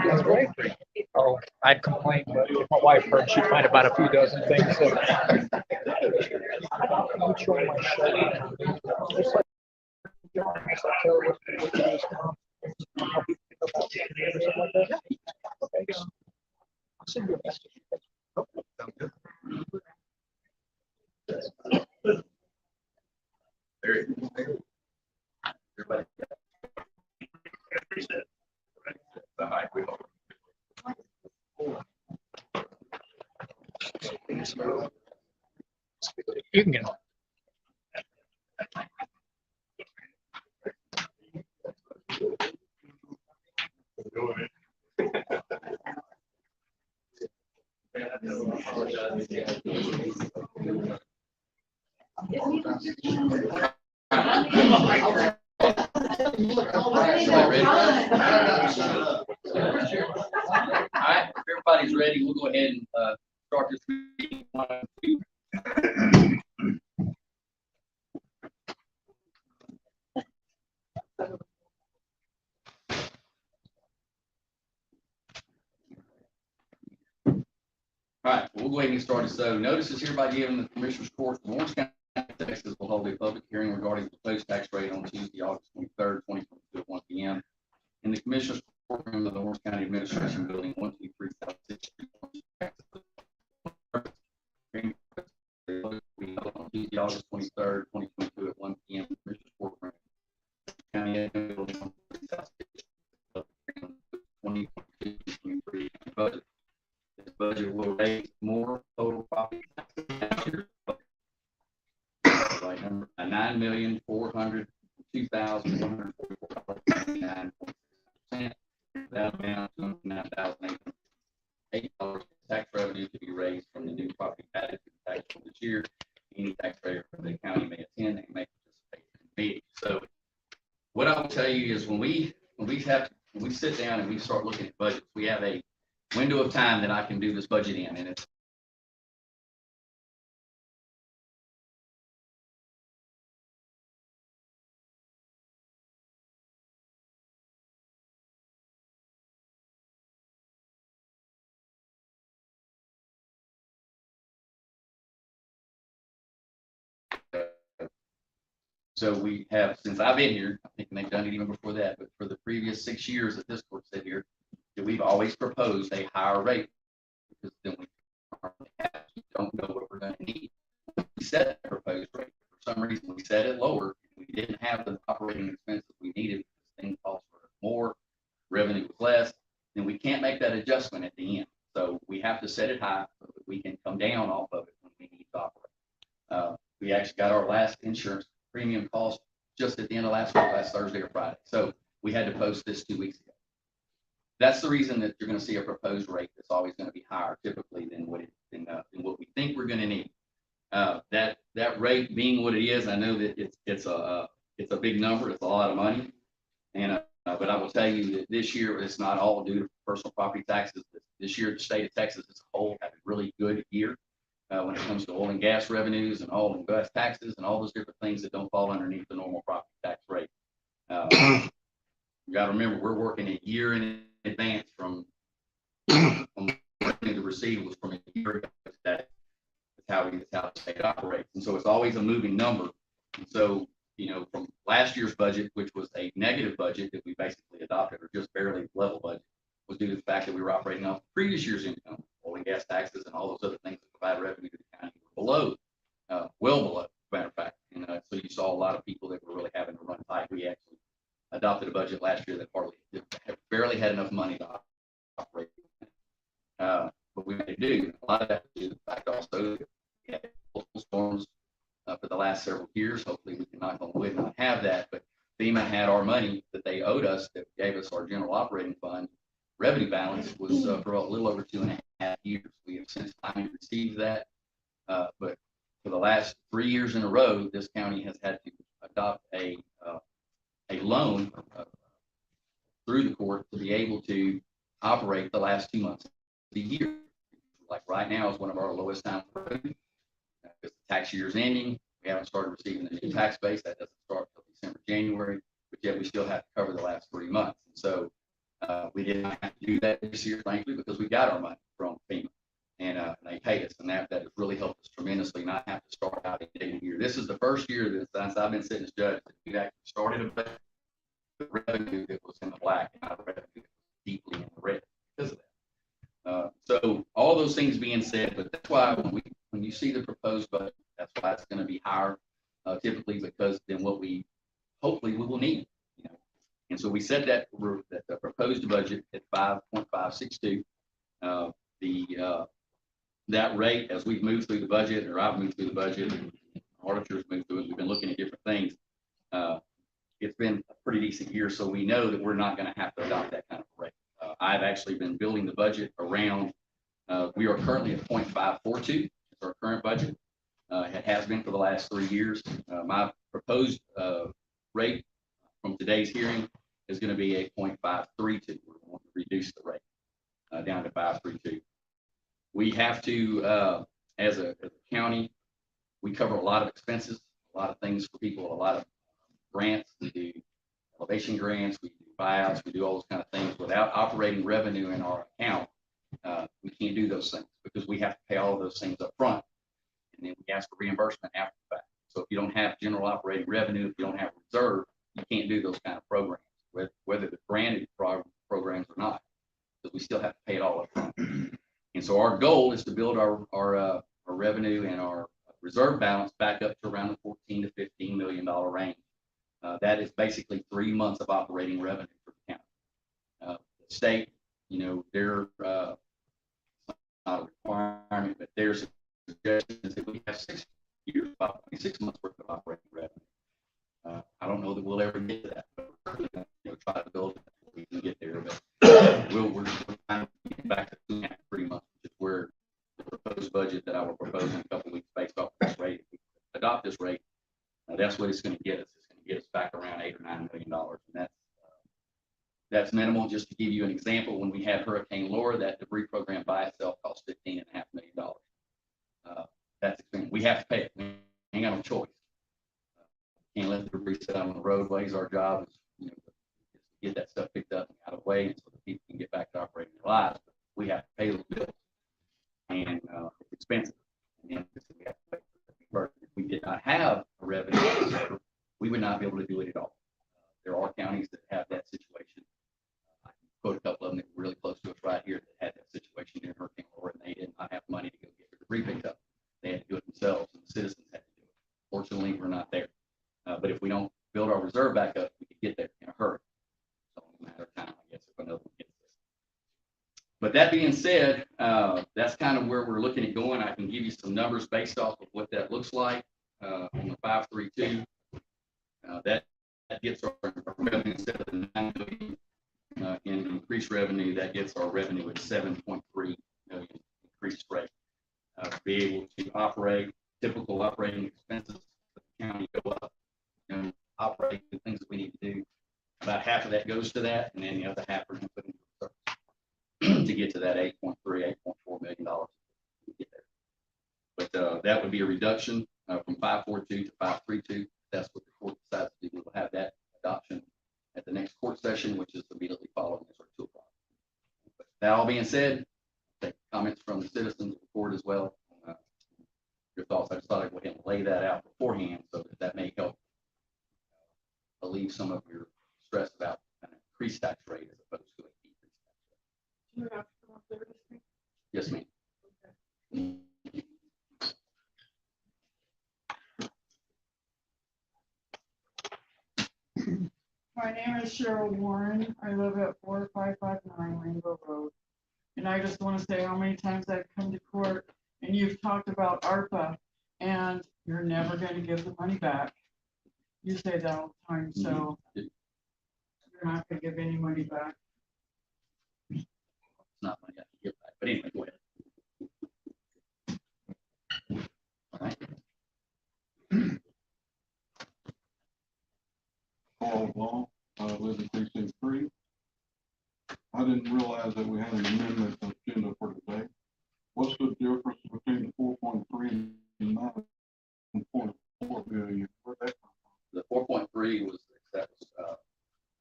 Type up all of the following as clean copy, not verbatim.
That's great. Oh, I'd complain, but if my wife heard, she'd find about a few dozen things that. I'm showing my show. Just like, okay. I'll send you a message. Everybody. You can get. All right, if everybody's ready, we'll go ahead and start this meeting. All right, we'll go ahead and get started. So notice is hereby given the Commissioners Court of Orange County, Texas will hold a public hearing regarding the proposed tax rate on Tuesday, August 23rd, 2022 at 1 p.m. in the Commissioners Courtroom of the Orange County Administration Building, 123 South 6th Street. On Tuesday, August 23rd, 2022 at 1 p.m. Commissioners Courtroom. County Building, 123 South 6th Street. 2022-23 budget. This budget will raise more total property taxes next year. Right number, $9,402,144.99. That amount to $9,808 tax revenue to be raised from the new property tax for this year. Any taxpayer from the county may attend and may participate in the meeting. So, what I will tell you is when we sit down and we start looking at budgets, we have a window of time that I can do this budget in, and it's so we have, since I've been here, I think they've done it even before that, but for the previous 6 years that this court sat here, that we've always proposed a higher rate because then we don't know what we're going to need. We set that proposed rate. For some reason, we set it lower. We didn't have the operating expenses we needed because things cost more, revenue was less, and we can't make that adjustment at the end. So we have to set it high so that we can come down off of it when we need to operate. We actually got our last insurance premium cost just at the end of last week, last Thursday or Friday. So we had to post this 2 weeks ago. That's the reason that you're going to see a proposed rate that's always going to be higher typically than what we think we're going to need. That rate being what it is, I know that it's a big number. It's a lot of money, and but I will tell you that this year it's not all due to personal property taxes. This year, the state of Texas as a whole had a really good year when it comes to oil and gas revenues and oil and gas taxes and all those different things that don't fall underneath the normal property tax rate. You got to remember, we're working a year in advance from the receivables from a year ago. That's how the state operates, and so it's always a moving number. And so, from last year's budget, which was a negative budget that we basically adopted, or just barely level budget, was due to the fact that we were operating off previous year's income, oil and gas taxes, and all those other things that provide revenue to the budget last year that barely had enough money to operate. But we had to do a lot of that due to the fact also that we had multiple storms for the last several years. Hopefully we can knock on wood not have that, but FEMA had our money that they owed us that gave us our general operating fund revenue balance was for a little over 2.5 years. We have since finally received that, but for the last 3 years in a row, this county has had to adopt a loan through the court to be able to operate the last 2 months of the year. Like right now is one of our lowest times because the tax year is ending. We haven't started receiving the new tax base. That doesn't start until December, January, but yet we still have to cover the last 3 months. And so we didn't have to do that this year, thankfully, because we got our money from FEMA and they paid us. And that has really helped us tremendously not have to start out a year. This is the first year that since I've been sitting as judge that we've actually started a budget with revenue that was in the black and not a revenue that was deeply in the red because of that. So all those things being said, but that's why when you see the proposed budget, that's why it's going to be higher typically because than what we hopefully we will need. You know, and so we set that the proposed budget at 5.562. That rate as we've moved through the budget, or I've moved through the budget, and auditors moved through it. We've been looking at different things. It's been a pretty decent year, so we know that we're not going to have to adopt that kind of rate. I've actually been building the budget around, we are currently at 0.542, it's our current budget. It has been for the last 3 years. My proposed rate from today's hearing is going to be a 0.532. We're going to reduce the rate down to 532. We have to, as a county, we cover a lot of expenses, a lot of things for people, a lot of grants. We do elevation grants, we do buyouts, we do all those kind of things. Without operating revenue in our account, we can't do those things because we have to pay all of those things up front. And then we ask for reimbursement after the fact. So if you don't have general operating revenue, if you don't have reserve, you can't do those kind of programs, whether they're granted programs or not, because we still have to pay it all up front. And so our goal is to build our revenue and our reserve balance back up to around the $14 to $15 million range. That is basically 3 months of operating revenue for the county. The state, you know, they're not a requirement, but there's suggestions that we have 6 years, about 6 months worth of operating revenue. I don't know that we'll ever get to that, but we're going to try to build it so we can get there. But we're trying to get back to 2.5 to 3 months, which is where the proposed budget that I will propose in a couple of weeks based off this rate. If we adopt this rate, that's what it's going to get us. It's going to get us back around $8 or $9 million, and that's minimal. Just to give you an example, when we had Hurricane Laura, that debris program by itself cost $15.5 million. That's expensive. We have to pay it. We ain't got no choice. Can't let the debris sit out on the roadways. Our job is, you know, to get that stuff picked up and out of the way, so that people can get back to operating their lives. But we have to pay those bills, and it's expensive. And we have to pay for it. If we did not have a revenue reserve, we would not be able to do it at all. There are counties that have that situation. I can quote a couple of them that were really close to us right here that had that situation in Hurricane Laura, and they did not have money to go get their debris picked up. They had to do it themselves, and the citizens had to do it. Fortunately, we're not there. But if we don't build our reserve back up, we could get there in a hurry. So it's a matter of time, I guess, if another one gets there. But that being said, that's kind of where we're looking at going. I can give you some numbers based off of what that looks like on the 532. That gets our revenue instead of the $9 million in increased revenue. That gets our revenue at $7.3 million increased rate. To be able to operate typical operating expenses of the county go up, and operate the things that we need to do. About half of that goes to that, and then the other half we're going to put into reserves to get to that $8.4 million to get there. But that would be a reduction from 542 to 532. That's what the court decides to do. We will have that adoption at the next court session, which is immediately following this, or 2 o'clock. But that all being said, take comments from the citizens of the court as well. Your thoughts. I just thought I'd go ahead and lay that out beforehand so that may help relieve some of your stress about an increased tax rate as opposed to a decreased tax rate. Yes, ma'am. My name name is Cheryl Warren. I live at 4559 Rainbow Road. And I just want to say how many times I've come to court and you've talked about ARPA and you're never going to give the money back. You say that all the time, so you're not going to give any money back. It's not money I can give back, but anyway, go ahead. All right. Paul Long, live in precinct 3. I didn't realize that we had an amendment agenda for today. What's the difference between the 4.3 and 9.4 billion? Where'd that come The 4.3 was, that was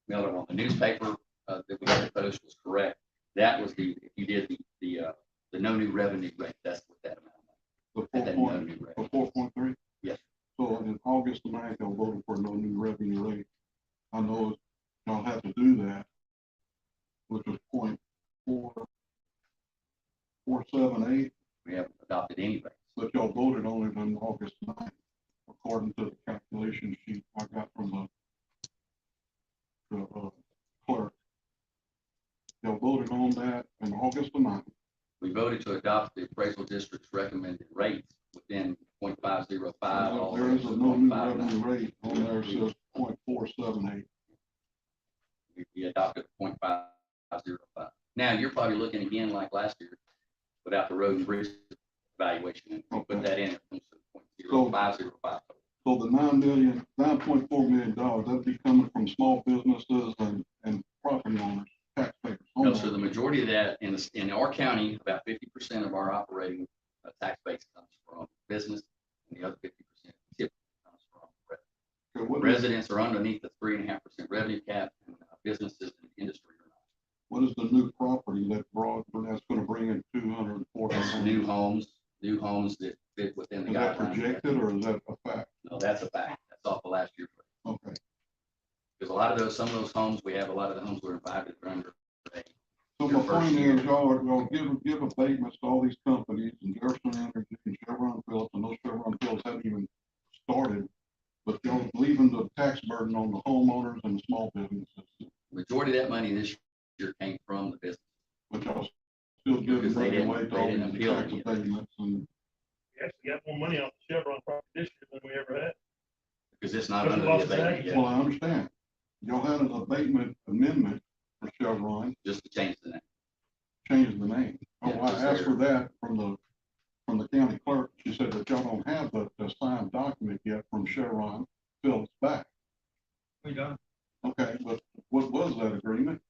mailed on the newspaper that we had to post was correct. That was the, if you did the no new revenue rate, that's what that amount from? was. That no new rate. The 4.3? Yes. So in August the 9th, y'all voted for no new revenue rate. I know y'all have to do that, which is 0.4478, We haven't adopted any rates. but y'all voted on it on August 9th, according to the calculation sheet I got from the clerk. Y'all voted on that on August the 9th. We voted to adopt the appraisal district's recommended rates within 0.505. all the There way is to a no new 0.59. revenue rate on there, it says 0.478. We adopted 0.505. Now, you're probably looking again like last year without the road and bridge evaluation. And we put that in at 0.0505. So the $9.4 million, that'd be coming from small businesses and property owners, taxpayers. No, so the majority of that in our county, about 50% of our operating tax base comes from business, and the other 50% typically comes from revenue. Okay, what is- Residents are underneath the 3.5% revenue cap, and businesses and industry are not. What is the new property that's gonna bring in 240? That's new homes that fit within the Is that guidelines. projected or is that a fact? No, that's a fact. That's off of last year. Okay. Because a lot of those, some of those homes, we have a lot of the homes were invited are under. So Your my first point year. is, y'all give abatements to all these companies and Jefferson Energy and Chevron Phillips, and those Chevron Phillips haven't even started. But y'all leaving the tax burden on the homeowners and the small businesses, Majority of that money this year came from the business. but y'all still giving Because they money didn't- away to they all didn't these appeal tax it yet. abatements and. We actually got more money off the Chevron property this year than we ever had. Because it's not But under we the lost the abatement tax. yet, Well, I understand. Y'all had an abatement amendment for Chevron, just to change the name. changed the name. Oh, Yeah, I just asked for there. that from the county clerk. She said that y'all don't have the signed document yet from Chevron Phillips back. We done. Okay, but what was that agreement?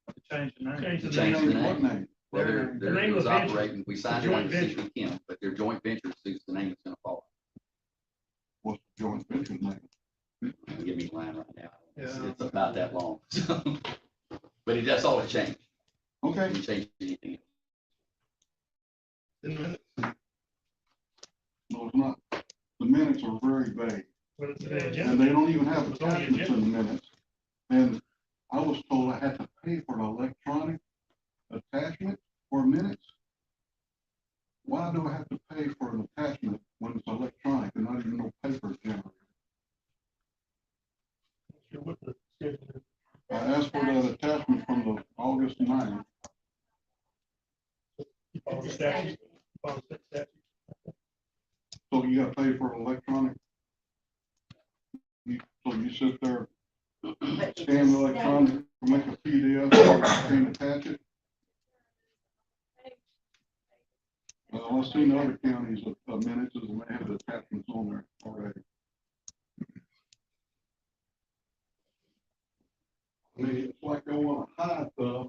To change the name. To change the What name. name? Well, The they're name of was the venture. operating, we signed The it joint on venture. CP Chem, but their joint venture suits the name that's gonna fall. What's the joint venture name? Give me the line right now. Yeah. It's about that long. But that's all it changed. Okay, Didn't change anything. no, it's not. The minutes are very vague. But it's the agenda. And they don't even have It's on the attachments in the minutes. And I was told I had to pay for an electronic attachment for minutes. Why do I have to pay for an attachment when it's electronic and not even no paper generated? Sure what the schedule is. I asked for that attachment from the August 9th. You follow the statute. You follow the statute. So you gotta pay for electronic. So you sit there, scan the electronic, make a PDF, and attach it. I've seen other counties of minutes and they have attachments on there already. I mean, it's like they want to hide stuff.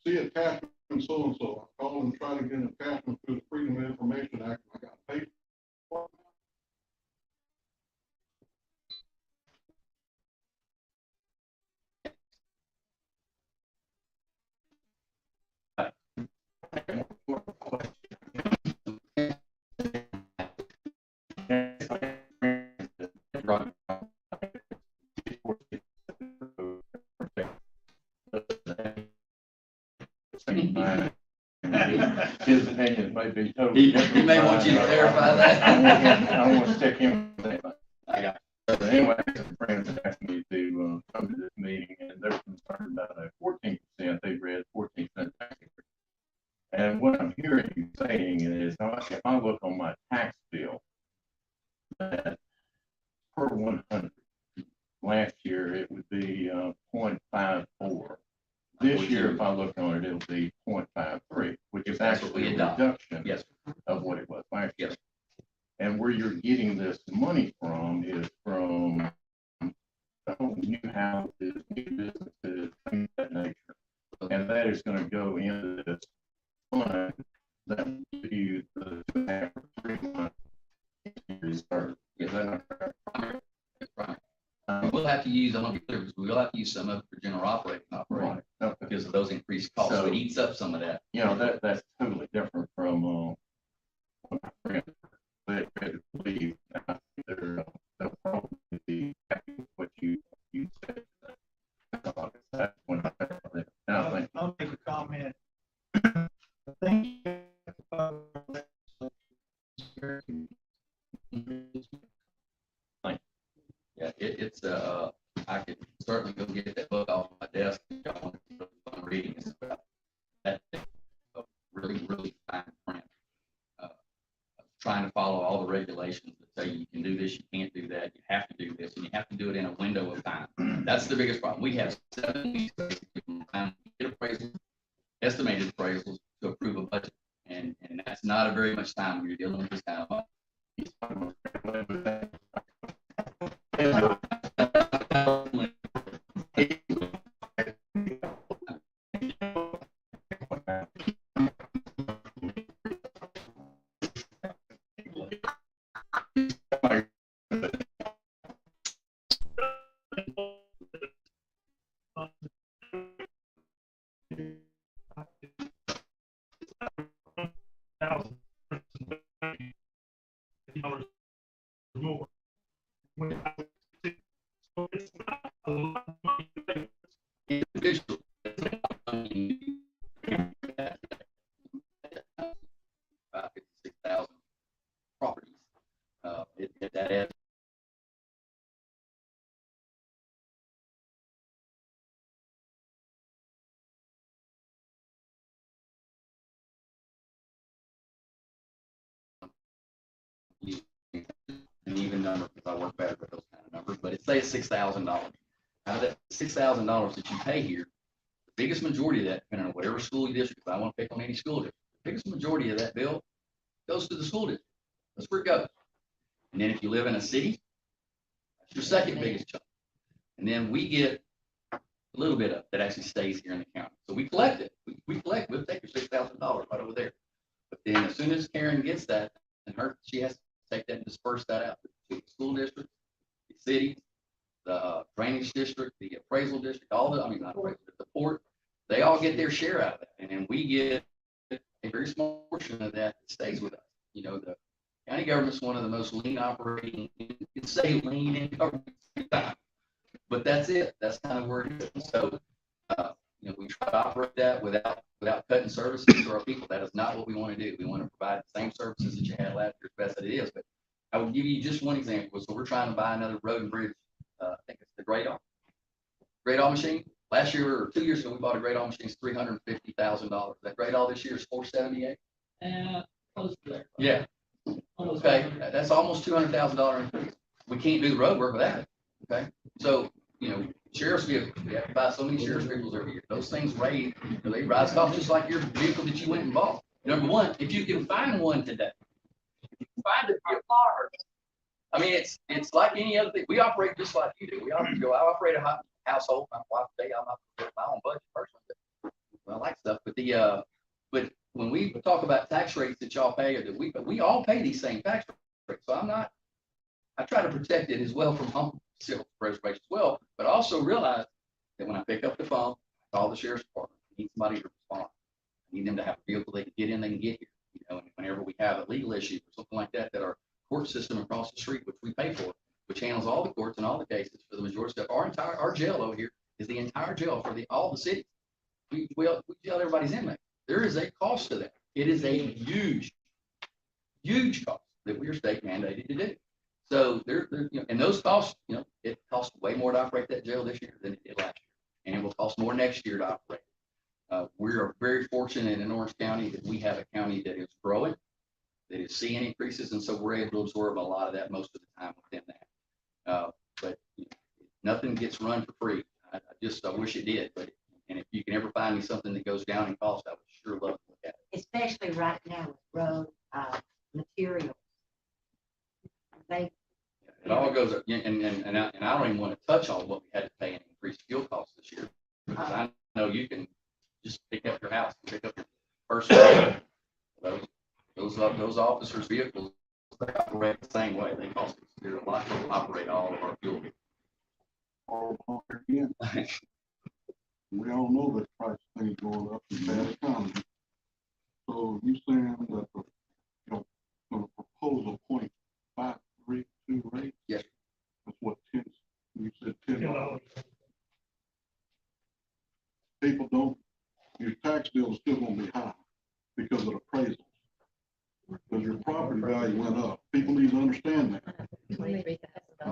See attachment so and so. I call and try to get an attachment through the Freedom of Information Act. I got paid for it. His opinions may be totally He different. may want you to clarify that. I want to stick him with that. I got But anyway, some friends asked me to if I look on my tax bill, that per 100, last year it would be 0.54. This year, if I look on it, it'll be 0.53, which is That's what actually we a adopt. reduction Yes, of what it was last year. Yes. And where you're getting this money from is from new houses, new businesses, things of that nature. And that is going to go into this fund that will give you the 2.5 or 3 months reserve. Is that not correct? that's right. We'll have to use, I'm gonna be clear, because we'll have to use some of it for general operating Right. Okay. because of those increased costs. So- It eats up some of that. You know, that's totally different from what my friend said, I believe. I think they'll probably be happy with what you said. That's when I heard it. And I think, I'll make a comment. Thank you. Yeah, it's, I could certainly go get that book off my desk. If y'all want to fun reading. It's about that really, really fine print. Trying to follow all the regulations that say you can do this, you can't do that, you have to do this, and you have to do it in a window of time. That's the biggest problem. We have 7 weeks from the time we get appraisals, estimated appraisals to approve a budget. And that's not a very much time when you're dealing with this kind of money. $1,000 more. So it's not a lot of money to pay. Individual. 56,000 properties. That adds. An even number, because I work better with those kind of numbers, but it's say it's $6,000. Out of that $6,000 that you pay here, the biggest majority of that, depending on whatever school district, if I want to pick on any school district, the biggest majority of that bill goes to the school district. That's where it goes. And then if you live in a city, that's your second biggest chunk. And then we get a little bit of that actually stays here in the county. So we collect it. We collect, we'll take your $6,000 right over there. But then as soon as Karen gets that, and she has to take that and disperse that out to the school district, the city, the drainage district, the appraisal district, not appraisal, the port, they all get their share out of that. And then we get a very small portion of that stays with us. You know, the county government's one of the most lean operating, you can say lean in government, but that's it. That's kind of where it is. So, we try to operate that without cutting services to our people. That is not what we want to do. We want to provide the same services that you had last year, as best that it is. But I will give you just one example. So we're trying to buy another road and bridge. I think it's the Great All machine. Last year or 2 years ago, we bought a Great All machine. It's $350,000. That Great All this year is $478. Close to there. Yeah. Okay, that's almost $200,000 increase. We can't do the road work without it. Okay, so sheriff's vehicle, we have to buy so many sheriff's vehicles every year. Those things they rise cost just like your vehicle that you went and bought. Number one, if you can find one today, if you can find it, you're hard. I mean, it's like any other thing. We operate just like you do. I operate a household. My wife today, I'm not my own budget personally. But I like stuff, but when we talk about tax rates that y'all pay, or that we all pay these same tax rates. So I try to protect it as well from home civil preservation as well, but also realize that when I pick up the phone, I call the sheriff's department, I need somebody to respond. I need them to have a vehicle they can get in, they can get here. And whenever we have a legal issue or something like that, our court system across the street, which we pay for, which handles all the courts and all the cases for the majority of stuff. Our jail over here is the entire jail for all the cities. We jail everybody's inmate. There is a cost to that. It is a huge cost that we are state mandated to do. So and those costs, it costs way more to operate that jail this year than it did last year, and it will cost more next year to operate. We are very fortunate in Orange County that we have a county that is growing, They didn't see any increases, and so we're able to absorb a lot of that most of the time within that. But you know, nothing gets run for free. I wish it did, but, and if you can ever find me something that goes down in cost, I would sure love to look at it. Especially right now with road, materials. They, It all goes up, and I don't even want to touch on what we had to pay in increased fuel costs this year. Because I know you can just pick up your house, pick up your personal, those officers' vehicles, they operate the same way. They cost us, they're a lot to operate all of our fuel. Or again, we all know that price things going up in bad economy. So you saying that the, you know, the proposal 0.532 rate? Yes. That's what 10, you said $10. $10. People don't, your tax bill is still gonna be high because of appraisals. Because your property value went up. People need to understand that.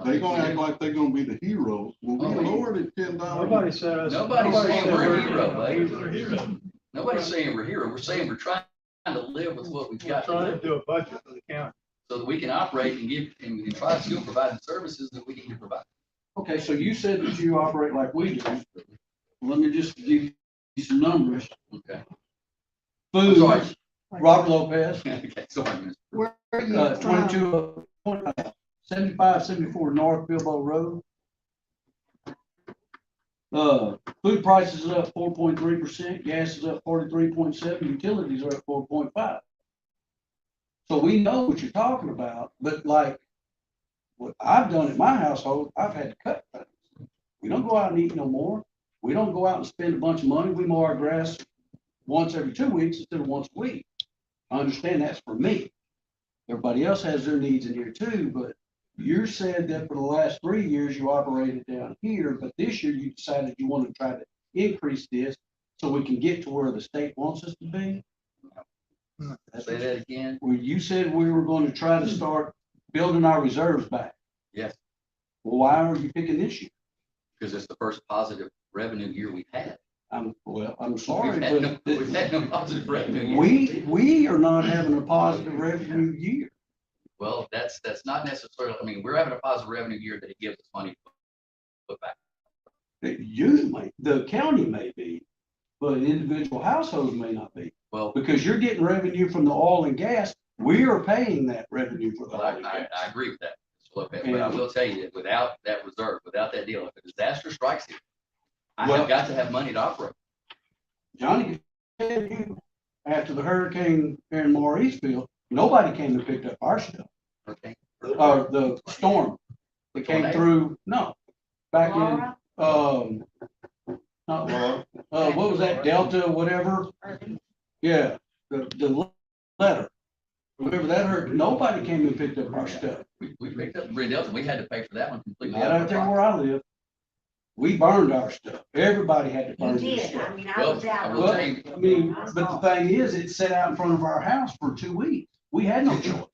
They gonna act like they're gonna be the heroes. Well, we lowered it $10. Nobody says. Nobody's saying we're a hero, We're buddy. here. Nobody's saying we're a hero. We're saying we're trying to live with what we've We're got trying to do a budget for the county. so that we can operate and give, and try to still provide the services that we need to provide. Okay, so you said that you operate like we do. Let me just give you some numbers. Okay. I'm sorry. Food, Robert Lopez, Okay, sorry. Where are you from? 22, 7574 North Bilbo Road. Food prices is up 4.3%, gas is up 43.7, utilities are up 4.5. So we know what you're talking about, but like what I've done in my household, I've had to cut things. We don't go out and eat no more. We don't go out and spend a bunch of money. We mow our grass once every 2 weeks instead of once a week. I understand that's for me. Everybody else has their needs in here too, but you said that for the last 3 years you operated down here, but this year you decided you want to try to increase this so we can get to where the state wants us to be. Say that again. Well, you said we were going to try to start building our reserves back. Yes, Well, why are you picking this year? because it's the first positive revenue year we've had. I'm sorry, but We've had no positive revenue year. we are not having a positive revenue year. Well, that's not necessarily, I mean, we're having a positive revenue year that it gives us money to put back. The county may be, but individual households may not be. Well, Because you're getting revenue from the oil and gas, we are paying that revenue for the oil and I gas. agree with that, Mr. Lopez, but I will tell you that without that reserve, without that deal, if a disaster strikes here, I Well- have got to have money to operate. Johnny, can tell you, after the hurricane here in Mauriceville, nobody came and picked up our stuff, Okay. or the storm. It came Tornado? through, no, back Laura, in, not Laura, what was that, Delta, whatever? Yeah, the letter. Whoever that hurt, nobody came and picked up our stuff. We picked up Brindle, and we had to pay for that one completely. Not out of out there our where I live. We burned our stuff. Everybody had to you burn their did, stuff. I mean, I Well, was I out. will Well, tell you- I mean, but the thing is, it sat out in front of our house for 2 weeks. We had no choice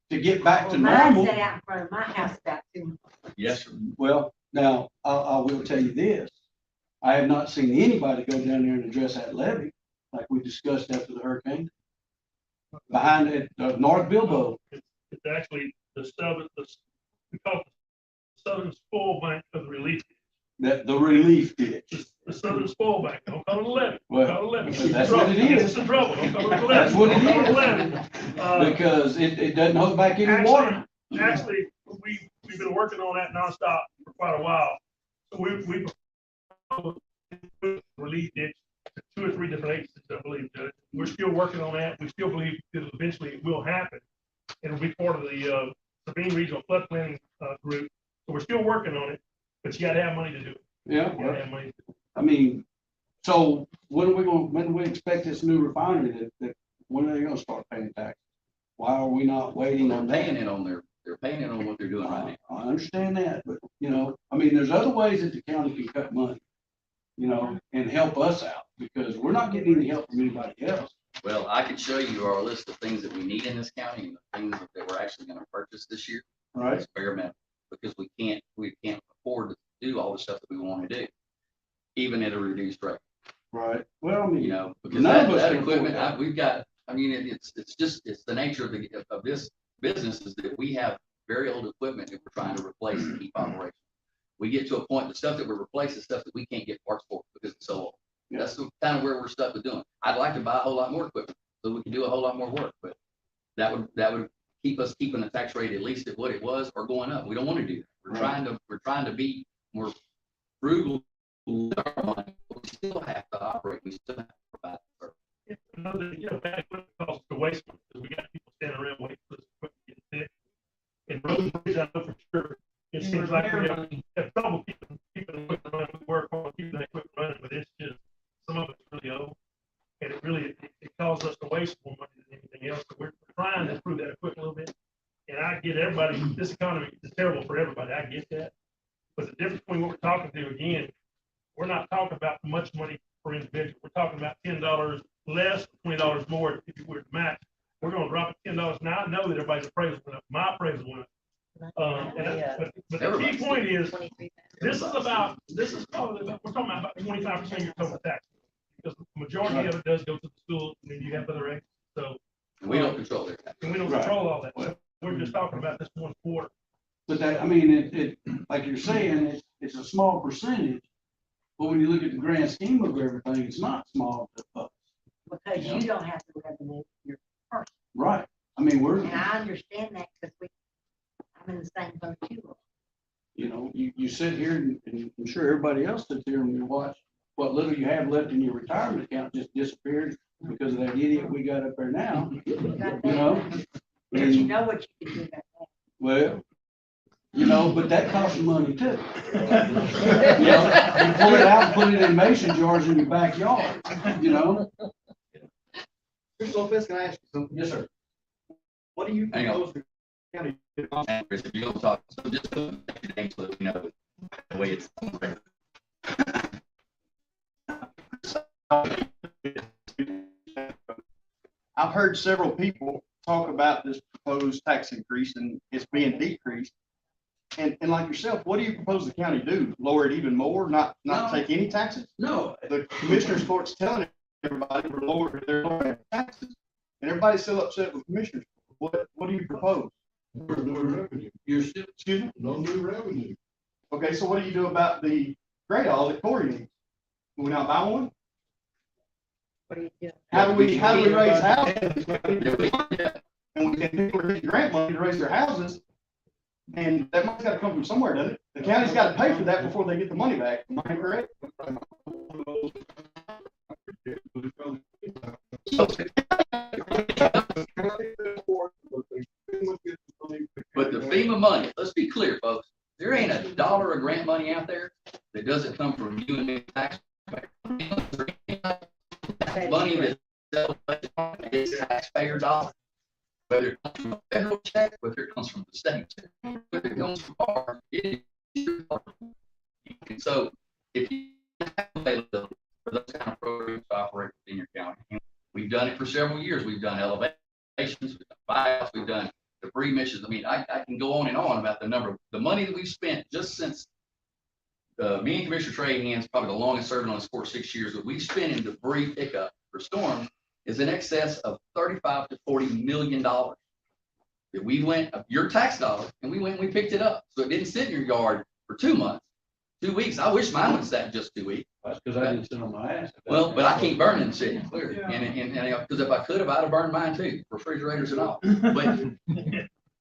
to get back to Mine normal. sat out in front of my house about 2 months. Yes, sir. Well, now, I will tell you this. I have not seen anybody go down there and address that levee like we discussed after the hurricane. Behind it, North Bilbo, It's actually the southern, we call it the southern spoil bank of the relief. the relief ditch. The southern spoil bank, don't call it a levee. Well, Call it a levee. because that's what it is. It's in trouble, don't call it a levee. That's what it Don't call is. a levee. Because it doesn't hold back any water. Actually, we've been working on that nonstop for quite a while. So we relief ditch to 2 or 3 different agencies, I believe, Judge. We're still working on that. We still believe that eventually it will happen. It'll be part of the Sabine Regional Flood Planning Group. So we're still working on it, but you gotta have money to do it. Yeah, You well, gotta have money. I mean, so when do we expect this new refinery when are they gonna start paying taxes? Why are we not waiting They're on paying that? it on they're paying it on what they're doing right now. I understand that, but I mean, there's other ways that the county can cut money, and help us out because we're not getting any help from anybody else. Well, I could show you our list of things that we need in this county and the things that we're actually gonna purchase this year. Right. It's bare minimum, because we can't afford to do all the stuff that we want to do, even at a reduced rate, Right. Well, I mean, because None of us that can afford equipment, that. we've got I mean, it's the nature of this business is that we have very old equipment that we're trying to replace and keep operational. We get to a point, the stuff that we're replacing, stuff that we can't get parts for because it's so old. That's kind of where we're stuck with doing. I'd like to buy a whole lot more equipment so we can do a whole lot more work, but that would keep us keeping the tax rate at least at what it was or going up. We don't want to do that. We're trying to be more frugal with our money, but we still have to operate. We still have to provide service. Another, bad equipment causes the waste, because we got people standing around waiting for this equipment to get fixed. And road and bridge, I know for sure, it seems like we have trouble keeping the equipment running, we work on keeping that equipment running, but it's just, some of it's really old. And it causes us to waste more money than anything else, so we're trying to improve that equipment a little bit. And I get everybody, this economy is terrible for everybody, I get that. But the difference between what we're talking to, again, we're not talking about much money per individual, we're talking about $10 less, $20 more if you were to match. We're gonna drop it $10. Now, I know that everybody's appraisal went up, my appraisal went up. But the key point is, this is probably about, we're talking about 25% of your total tax. Because the majority of it does go to the school, and then you have other eggs, so. We don't control their tax. And we don't control all that, so we're just talking about this one quarter. But that, I mean, it, like you're saying, it's a small percentage, but when you look at the grand scheme of everything, it's not small to us. Because you don't have the revenue, you're first. Right, I mean, And I understand that because I'm in the same boat you are. you know, you sit here and I'm sure everybody else sits here and you watch what little you have left in your retirement account just disappeared because of that idiot we got up there now, you know? But you know what you can do about that. Well, you know, but that costs you money too. You know, you pull it out and put it in mason jars in your backyard, you know? Mr. Lopez, can I ask you something? Yes, sir. What do you Hang on. propose the county? And Chris, if you'll talk, so just so your name, so that we know the way it's. I've heard several people talk about this proposed tax increase and it's being decreased. And like yourself, what do you propose the county do? Lower it even more, not No. take any taxes? No, The commissioners court's telling everybody we're lowering taxes. And everybody's still upset with commissioners. What do you propose? No revenue, you're still, Excuse me? no new revenue. Okay, so what do you do about the great all that Corey needs? Will we not buy one? What do you do? How do we raise houses? Yeah. And people are getting grant money to raise their houses. And that money's gotta come from somewhere, doesn't it? The county's gotta pay for that before they get the money back. Am I correct? But the FEMA money, let's be clear, folks, there ain't a dollar of grant money out there that doesn't come from you and me taxpayers. Money that is taxpayer dollars. Whether it comes from a federal check, whether it comes from the state check, whether it comes from our, it is your money. And so if you have availability for those kind of programs to operate within your county, and we've done it for several years. We've done elevations, we've done buyouts, we've done debris missions. I mean, I can go on and on about the number of the money that we've spent just since me and Commissioner Trahan's probably the longest serving on this for 6 years, that we've spent in debris pickup for storms is in excess of $35 to $40 million. That we went, your tax dollars, and we went and we picked it up. So it didn't sit in your yard for 2 months, 2 weeks. I wish mine would have sat just 2 weeks. that's because I didn't sit on my ass. Well, but I can't burn it in the city, clearly. And because if I could have, I'd have burned mine too, refrigerators and all. But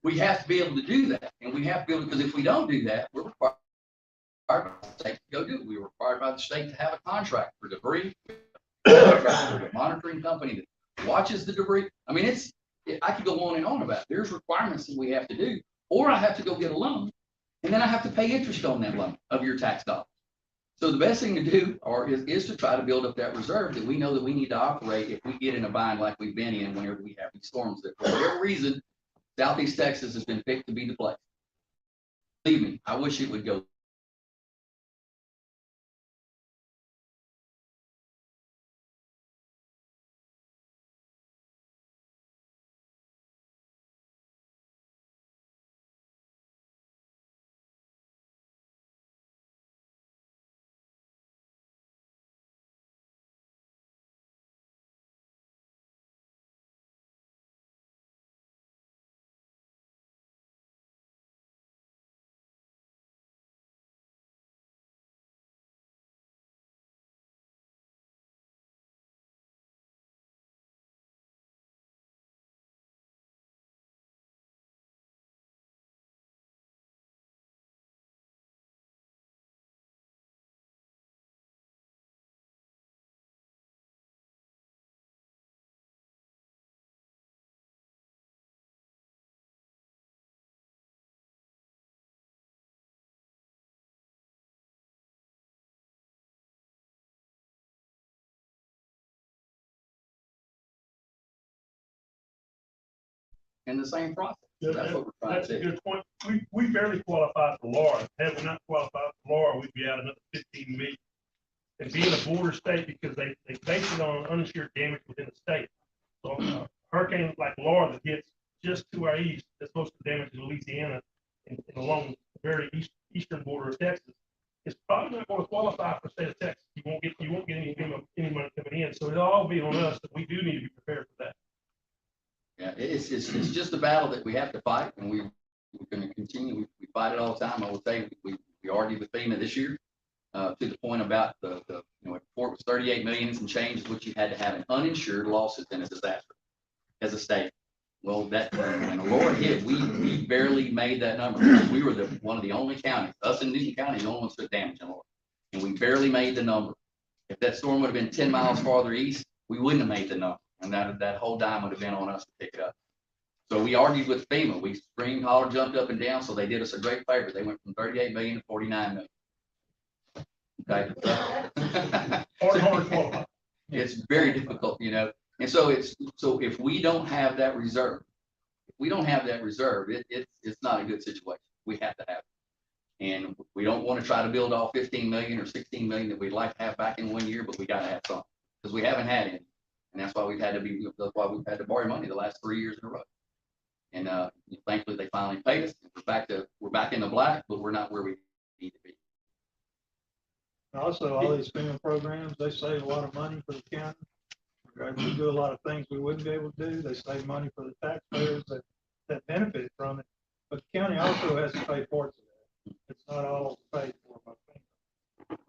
we have to be able to do that. And we have to be able, because if we don't do that, we're required by the state to go do it. We're required by the state to have a contract for debris, a monitoring company that watches the debris. I mean, I could go on and on about it. There's requirements that we have to do, or I have to go get a loan, and then I have to pay interest on that loan of your tax dollars. So the best thing to do is to try to build up that reserve that we know that we need to operate if we get in a bind like we've been in whenever we have these storms that for whatever reason, Southeast Texas has been picked to be the place. Believe me, I wish it would go in the same process. So that's what we're trying That's to a do. good point. We barely qualified for Laura. Had we not qualified for Laura, we'd be out another 15 million. And being a border state, because they base it on uninsured damage within the state. So hurricane like Laura that hits just to our east, that's supposed to damage Louisiana and along the very eastern border of Texas, is probably not going to qualify for the state of Texas. You won't get any money coming in. So it'll all be on us, but we do need to be prepared for that. Yeah, it's just a battle that we have to fight, and we're going to continue. We fight it all the time. I will say we argued with FEMA this year to the point about the report was 38 million and some change, which you had to have an uninsured losses in a disaster as a state. Well, that when Laura hit, we barely made that number. We were one of the only counties, us in Newton County, the only ones took damage in Laura, and we barely made the number. If that storm would have been 10 miles farther east, we wouldn't have made the number, and that whole dime would have been on us to pick it up. So we argued with FEMA. We screamed, hollered, jumped up and down. So they did us a great favor. They went from 38 million to 49 million. Okay. Hard to qualify. It's very difficult, and so if we don't have that reserve, it's not a good situation. We have to have it. And we don't want to try to build all 15 million or 16 million that we'd like to have back in 1 year, but we got to have some because we haven't had any. And that's why we've had to borrow money the last 3 years in a row. And thankfully they finally paid us. We're back in the black, but we're not where we need to be. Also, all these FEMA programs, they save a lot of money for the county. They do a lot of things we wouldn't be able to do. They save money for the taxpayers that benefit from it. But the county also has to pay parts of that. It's not all paid for by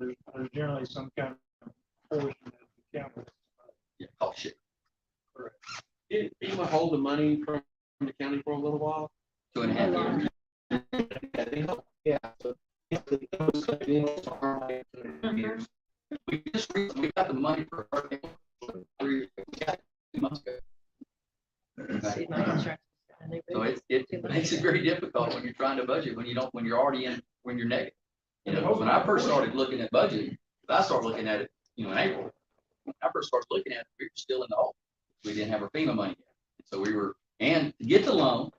FEMA. There's generally some kind of portion that the county has to pay. Yeah, cost share. Correct. Did FEMA hold the money from the county for a little while? 2.5 years. Yeah. So We got the money for hurricane 3 months ago. See, my insurance. So it makes it very difficult when you're trying to budget, when you're already when you're negative. When I first started looking at budgeting, I started looking at it, in April. When I first started looking at it, we were still in the hole. We didn't have our FEMA money yet. So and to get the loan,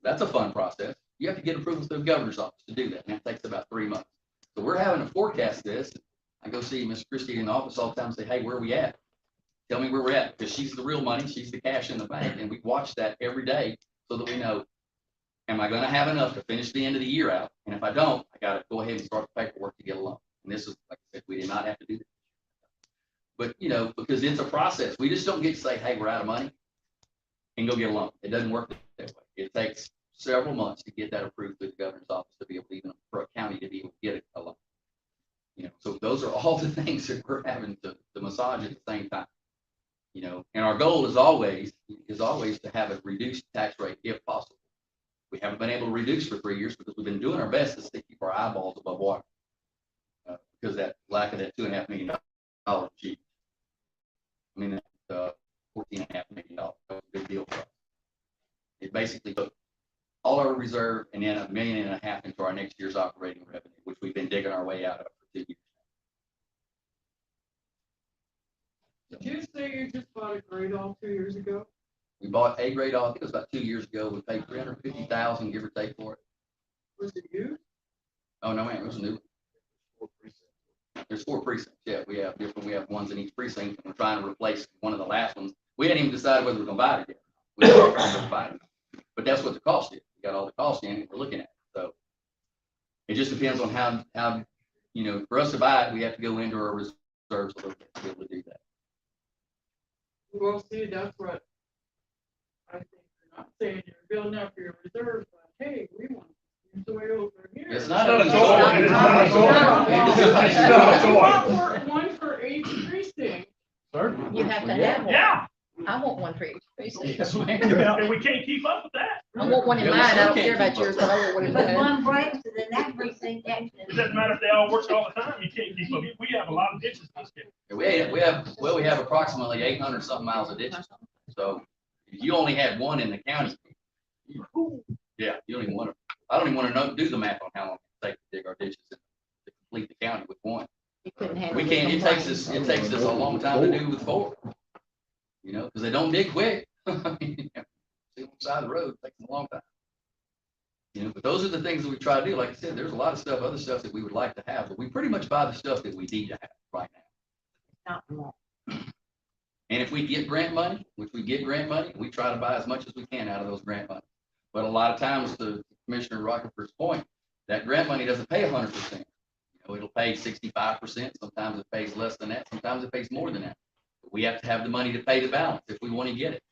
that's a fun process. You have to get approval through the governor's office to do that, and that takes about 3 months. So we're having to forecast this. I go see Miss Christie in the office all the time and say, hey, where are we at? Tell me where we're at, because she's the real money, she's the cash in the bank, and we watch that every day so that we know, am I gonna have enough to finish the end of the year out? And if I don't, I gotta go ahead and start the paperwork to get a loan. And this is, like I said, we did not have to do that. But, because it's a process. We just don't get to say, hey, we're out of money and go get a loan. It doesn't work that way. It takes several months to get that approved through the governor's office to be able to even, for a county to be able to get a loan. So those are all the things that we're having to massage at the same time. And our goal is always to have a reduced tax rate if possible. We haven't been able to reduce for 3 years because we've been doing our best to keep our eyeballs above water. Because that lack of that $2.5 million cheap. I mean, that $14.5 million was a big deal for us. It basically took all our reserve and then $1.5 million into our next year's operating revenue, which we've been digging our way out of for 2 years. Did you say you just bought a grade all 2 years ago? We bought a grade off, I think it was about 2 years ago. We paid $350,000, give or take, for it. Was it used? Oh, no, man, it was a new one. There's 4 precincts. Yeah, we have ones in each precinct, and we're trying to replace one of the last ones. We hadn't even decided whether we're gonna buy it yet. We were gonna buy it. But that's what the cost is. We got all the costs in, and we're looking at it. So it just depends on how, for us to buy it, we have to go into our reserves a little bit to be able to do that. Well, see, that's what I think you're not saying. You're building up your reserves, but hey, we want to use the way over here. It's not. It's not a toy. One for each precinct. You have to have one. Yeah, I want one for each precinct. Yes, ma'am. and we can't keep up with that. I want one in mine. I don't care about yours, but I want one in But mine. one breaks, and then that precinct It actually. doesn't matter if they all work all the time, you can't keep up. We have a lot of ditches in this county. We have approximately 800 something miles of ditches. So if you only had one in the county, yeah, you don't even want to. I don't even want to do the math on how long it takes to dig our ditches to complete the county with one. You couldn't handle We can't. It takes us a long time to do with 4. Because they don't dig quick. See what I'm side of the road, it takes them a long time. You know, but those are the things that we try to do. Like I said, there's a lot of stuff, other stuff that we would like to have, but we pretty much buy the stuff that we need to have right now. Not more. And if we get grant money, which we get grant money, we try to buy as much as we can out of those grant money. But a lot of times, to Commissioner Rockefeller's point, that grant money doesn't pay 100%. You know, it'll pay 65%. Sometimes it pays less than that. Sometimes it pays more than that. But we have to have the money to pay the balance if we want to get it.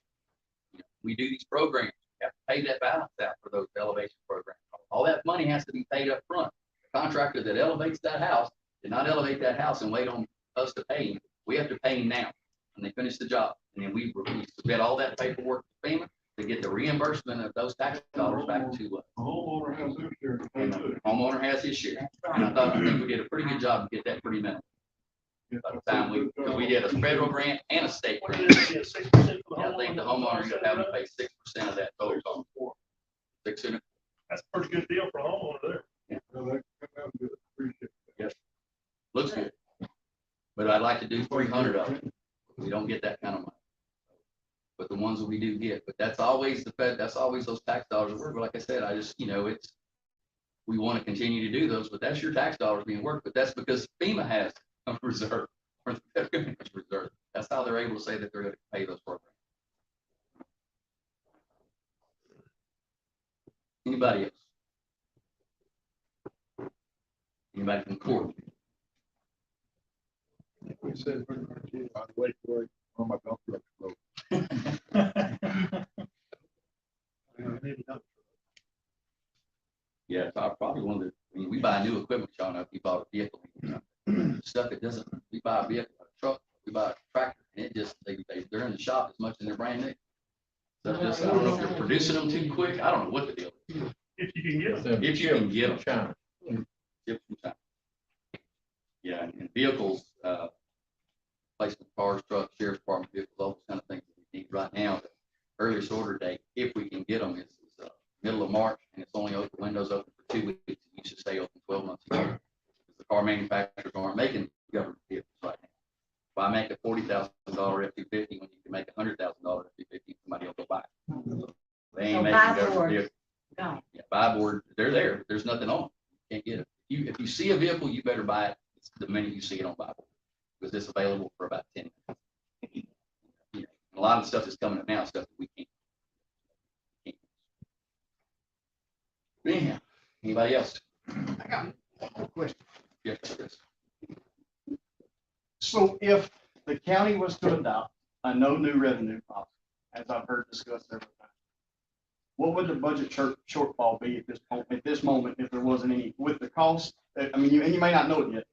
You know, we do these programs. We have to pay that balance out for those elevation programs. All that money has to be paid up front. The contractor that elevates that house did not elevate that house and wait on us to pay him. We have to pay him now when they finish the job. And then we submit all that paperwork to FEMA to get the reimbursement of those tax dollars back to us. The homeowner has their share to pay And too. the homeowner has his share. And I think we did a pretty good job to get that pretty minimal. By the time because we did a federal grant and a state What grant. is it, 6% for the Yeah, I think the homeowner ended up having to pay 6% of that total cost. 6%. That's a pretty good deal for a homeowner there. Well, that's good. Appreciate it. Looks good. But I'd like to do 300 of it. We don't get that kind of money. But the ones that we do get, but that's always the Fed, that's always those tax dollars at work. But like I said, I just, you know, we want to continue to do those, but that's your tax dollars being worked. But that's because FEMA has a reserve, or the federal government has a reserve. That's how they're able to say that they're going to pay those programs. Anybody else? Anybody from court? We said, I'd wait for it on my dump truck. Yeah, it's probably one of the, I mean, we buy new equipment, y'all know, if you bought a vehicle, you know, stuff that doesn't, we buy a vehicle, a truck, we buy a tractor, and it just, they're in the shop as much as they're brand new. So just, I don't know if they're producing them too quick, I don't know what the deal is. If you can get them. If you can get them. China. Ship from China. Yeah, and vehicles, placement cars, trucks, sheriff's department vehicles, all those kind of things that we need right now. The earliest order date, if we can get them, is middle of March, and it's only open, windows open for 2 weeks. It used to stay open 12 months ago. The car manufacturers aren't making government vehicles right now. Why make a $40,000 F-250 when you can make a $100,000 F-250? Somebody will go buy it. They ain't So making buy government board. vehicles. No. Yeah, buy board, they're there. There's nothing on them. You can't get it. If you see a vehicle, you better buy it the minute you see it on buy board, because it's available for about 10 minutes. You know, a lot of stuff that's coming up now is stuff that we can't. Anyhow, anybody else? I got one more question. Yes, Chris. So if the county was to adopt a no new revenue policy, as I've heard discussed several times, what would the budget shortfall be at this moment if there wasn't any, with the cost? I mean, you may not know it yet.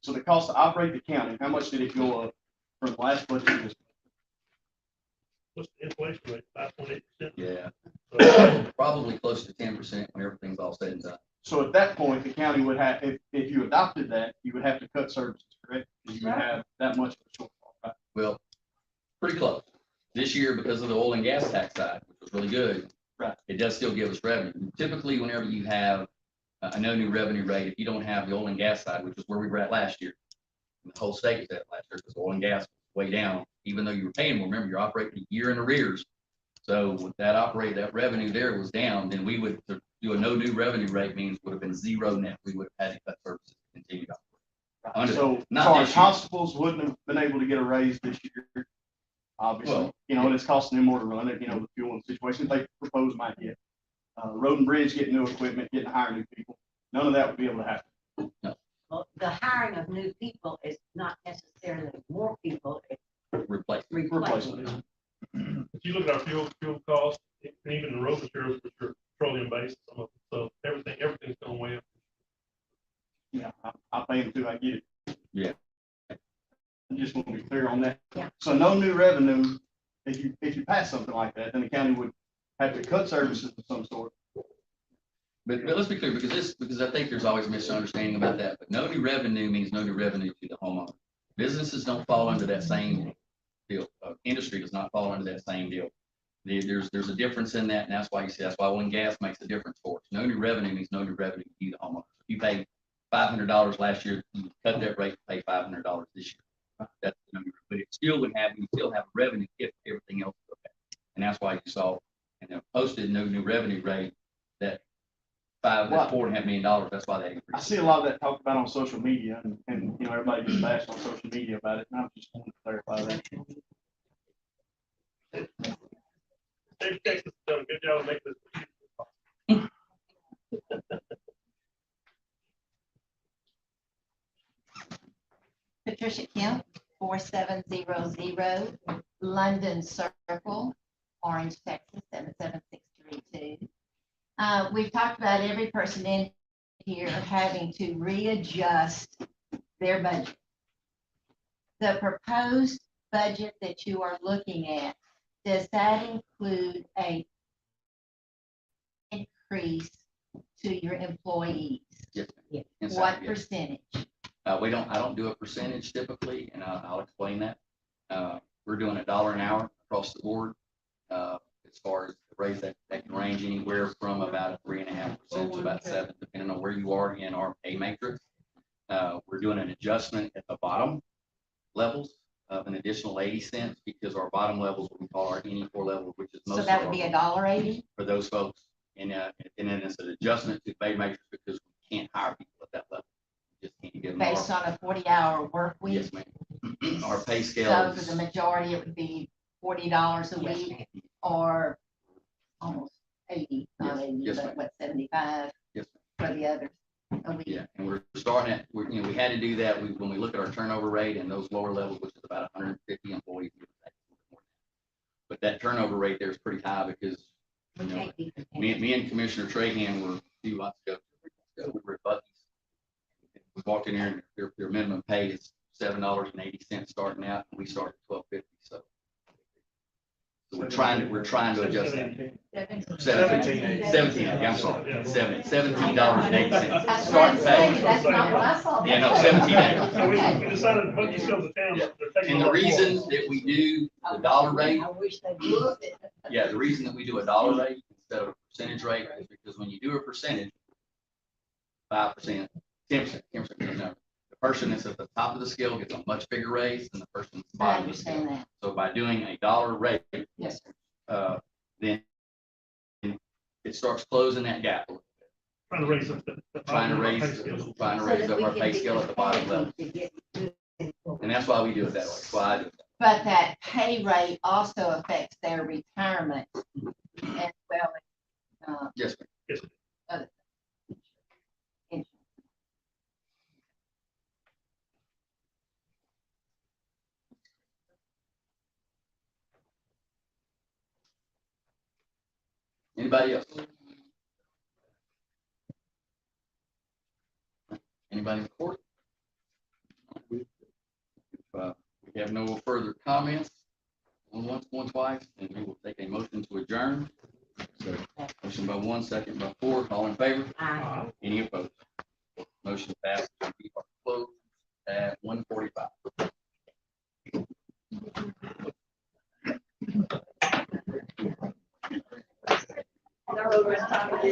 So the cost to operate the county, how much did it go up from the last budget to this? What's the inflation rate, 5.8%? Yeah, So, probably close to 10% when everything's all said and done. So at that point, the county would have, if you adopted that, you would have to cut services, correct? Because you would have that much of a shortfall, right? Well, pretty close. This year, because of the oil and gas tax side, which was really good. Right. It does still give us revenue. Typically, whenever you have a no new revenue rate, if you don't have the oil and gas side, which is where we were at last year, and the whole state was at last year, because oil and gas was way down, even though you were paying more. Remember, you're operating a year in arrears. So with that revenue there was down, then we would, to do a no new revenue rate means would have been zero net. We would have had to cut services to continue to operate. Under- So not our this year. constables wouldn't have been able to get a raise this year. Obviously, Well- you know, and it's costing them more to run it, you know, the fuel and situation they propose might get. Road and bridge, getting new equipment, getting hire new people. None of that would be able to happen. Well, the hiring of new people is not necessarily more people, it's Replace. replacement. if you look at our fuel costs, and even the road materials, which are petroleum based, some of them, so everything's going way up. Yeah, I pay them too, I get it. Yeah. I just want to be clear on that. Yeah. So no new revenue, if you pass something like that, then the county would have to cut services of some sort. But let's be clear, because I think there's always a misunderstanding about that, but no new revenue means no new revenue to the homeowner. Businesses don't fall under that same deal. Industry does not fall under that same deal. There's a difference in that, and that's why you see, that's why oil and gas makes a difference for us. No new revenue means no new revenue to you, the homeowner. If you paid $500 last year, you cut that rate, pay $500 this year. That's the number, but it still would have, you still have revenue if everything else is okay. And that's why you saw, and posted no new revenue rate, that Well- $4.5 million, that's why that I increased. see a lot of that talked about on social media and, you know, everybody gets bashed on social media about it, and I'm just wanting to clarify that. State of Texas has done a good job of making this. Patricia Kemp, 4700 London Circle, Orange, Texas, 77632. We've talked about every person in here having to readjust their budget. The proposed budget that you are looking at, does that include a increase to your employees? Yes, ma'am. What Inside, yes. percentage? I don't do a percentage typically, and I'll explain that. We're doing $1 an hour across the board. As far as the raise, that can range anywhere from about 3.5% to about 7%, depending on where you are in our pay matrix. We're doing an adjustment at the bottom levels of an additional 80 cents, because our bottom levels, what we call our NE4 level, which is most So of that would our- be $1.80? for those folks. And then it's an adjustment to pay matrix, because we can't hire people at that level. We just can't give them. Based on a 40-hour work week? Yes, ma'am. Our pay scale So for is, the majority, it would be $40 a week, or almost 80, not Yes, 80, yes, but ma'am. what, 75 yes, for the others a week? yeah, and we're starting at, we had to do that, when we look at our turnover rate and those lower levels, which is about 150 employees. But that turnover rate there is pretty high, because, We you know, can't be content. me and Commissioner Trahan were a few months ago, we were at Buc-ee's. We walked in there, and their minimum pay is $7.80 starting out, and we start at $12.50, so. So we're trying to adjust that. $17.80, I'm sorry, $17.80. That's what Starting I'm saying, pay. that's not what I saw. Yeah, no, 17.80. So Okay. we decided Buc-ee's still the town, Yeah. they're taking. And the over reason for us. that we do the dollar rate, I wish they would. yeah, the reason that we do a dollar rate instead of a percentage rate is because when you do a percentage, 5%, 10%, no. The person that's at the top of the scale gets a much bigger raise than the person at the I bottom of the scale. understand that. So by doing a dollar rate, Yes, sir. then it starts closing that gap, a little bit. Trying to raise up trying to raise up our pay scale at the bottom level. And that's why we do it that way. That's why I do it. But that pay rate also affects their retirement as well as, Yes, ma'am. Yes. other things. Anybody else? Anybody in the court? If we have no further comments on one twice, then we will take a motion to adjourn. So, motion by 1, second by 4, all in favor? Aye. Any opposed? Motion passed. We are closed at 1:45. No, we're talking.